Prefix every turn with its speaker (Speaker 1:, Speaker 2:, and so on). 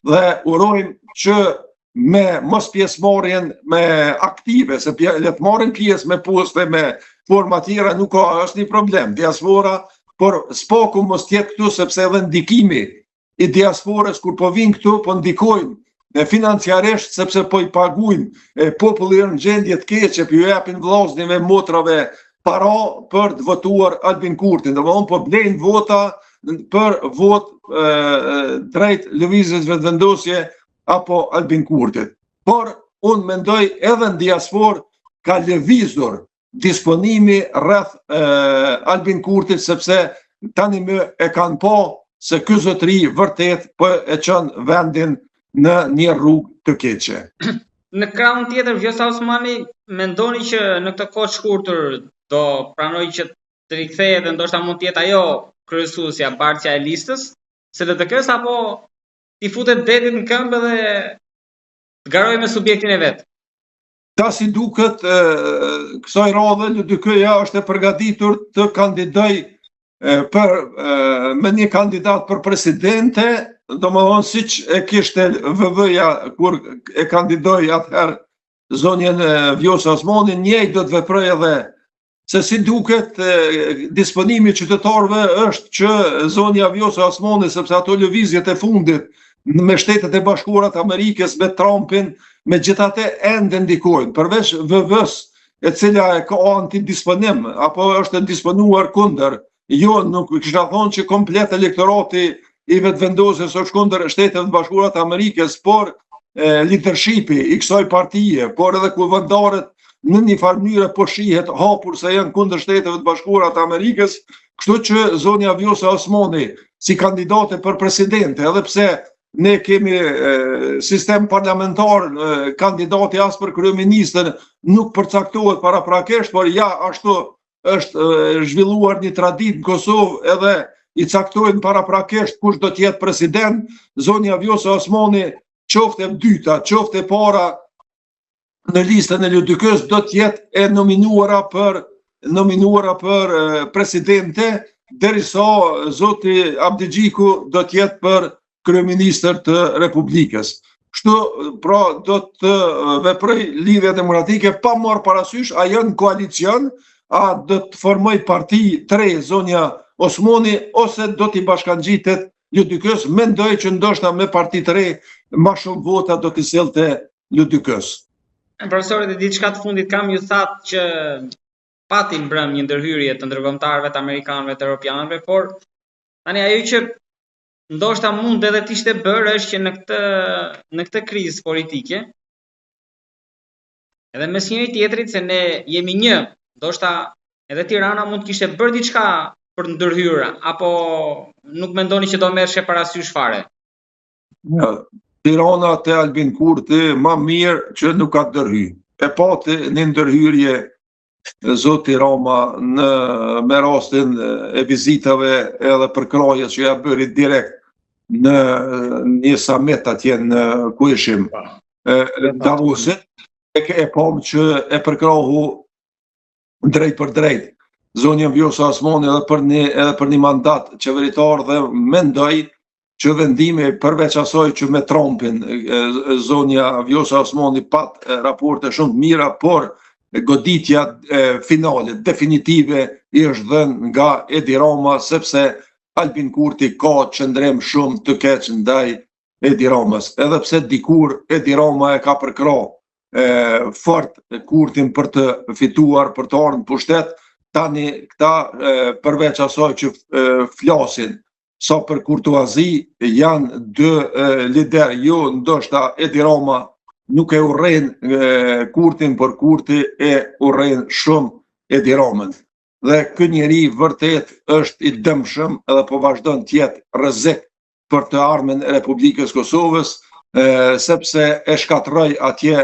Speaker 1: dhe urojmë që me mos pjesëmarrjen me aktive, se le të marrin pjesë me poste, me forma tjera, nuk ka, është një problem. Diaspora, por spaku mos tjetë këtu, sepse edhe ndikimi i diasporës kur po vinë këtu, po ndikojnë financiarisht, sepse po i paguajnë populli në gjendje të keqe, po ju japin vllaznive, motrave para për të votuar Albin Kurtin. Domethënë po blejnë vota për votë drejt lëvizjes vetëvendosje apo Albin Kurtit. Por unë mendoj edhe në diasporë ka lëvizur disponimi rreth Albin Kurtit, sepse tani më e kanë pa se ky zotëri vërtet po e çon vendin në një rrugë të keqe.
Speaker 2: Në krahun tjetër, Vjosa Osmani, mendoni që në këtë kohë të shkurtër do pranoj që të rikthehet dhe ndoshta mund të jetë ajo kryesuesja, barqja e listës së LDK-s, apo i futet detit në këmbë dhe të garojë me subjektin e vet?
Speaker 1: Ta si duket, kësaj radhe LDK-ja është e përgatitur të kandidoj me një kandidat për presidente, domethënë siç e kishte VV-ja kur e kandidoi atëherë zonjën Vjosa Osmani, njëjtë do të veproj edhe. Se si duket, disponimi qytetarëve është që zonja Vjosa Osmani, sepse ato lëvizjet e fundit me Shtetet e Bashkuara të Amerikës, me Trumpin, megjithatë ende ndikojnë, përveç VV-s, e cila e ka antidisponim, apo është disponuar kundër. Jo, nuk kisha thonë që komplet elektorati i vetëvendosjes është kundër Shtetet e Bashkuara të Amerikës, por leadershipi i kësaj partije, por edhe kuvëndarët në një farë mënyrë po shihet hapur se janë kundër Shteteve të Bashkuara të Amerikës, kështu që zonja Vjosa Osmani si kandidate për presidente, edhe pse ne kemi sistem parlamentar, kandidati as për kryeministër nuk përcaktohet paraprakisht, por ja ashtu është zhvilluar një traditë në Kosovë, edhe i caktojnë paraprakisht kush do të jetë president. Zonja Vjosa Osmani, qoftë e dyta, qoftë e para në listën e LDK-s, do të jetë e nominuara për presidente, derisa zoti Abdigjiku do të jetë për kryeministër të Republikës. Kështu, pra, do të veproj Lidhja Demokratike pa marrë parasysh a janë koalicion, a do të formoj parti të re zonja Osmani, ose do t'i bashkangjitet LDK-s. Mendoj që ndoshta me parti të re më shumë vota do t'i sillte LDK-s.
Speaker 2: Profesorit, e diçka të fundit kam, ju thatë që patin brëm një ndërhyrje të ndërkombëtarëve, të amerikanëve, të europianëve, por tani ajo që ndoshta mund edhe të ishte bërë është që në këtë krizë politike, edhe mes njëri tjetrit, se ne jemi një, ndoshta edhe Tirana mund të kishte bërë diçka për ndërhyrje, apo nuk mendoni që do merreshe parasysh fare?
Speaker 1: Ja, Tirana te Albin Kurti ma mirë që nuk ka ndërhy. E pati një ndërhyrje zoti Rama me rastin e vizitave edhe përkrajes që ja bëri direkt në një summit atje në ku ishim Davosit, e pam që e përkrahu drejt për drejt zonjën Vjosa Osmani edhe për një mandat qeveritar, dhe mendoj që vendimi përveç asaj që me Trumpin zonja Vjosa Osmani pat raporte shumë të mira, por goditja finale, definitive, i është dhënë nga Edi Rama, sepse Albin Kurti ka qëndrim shumë të keq ndaj Edi Ramës. Edhe pse dikur Edi Rama e ka përkrah fort Kurtin për të fituar, për të ardhur në pushtet, tani këta përveç asaj që flasin sa për kurtuazi, janë dy lider, jo ndoshta Edi Rama nuk e urren Kurtin, por Kurti e urren shumë Edi Ramën. Dhe ky njeri vërtet është i dëmshëm edhe po vazhdon të jetë rrezik për të ardhmen e Republikës Kosovës, sepse e shkatroi atje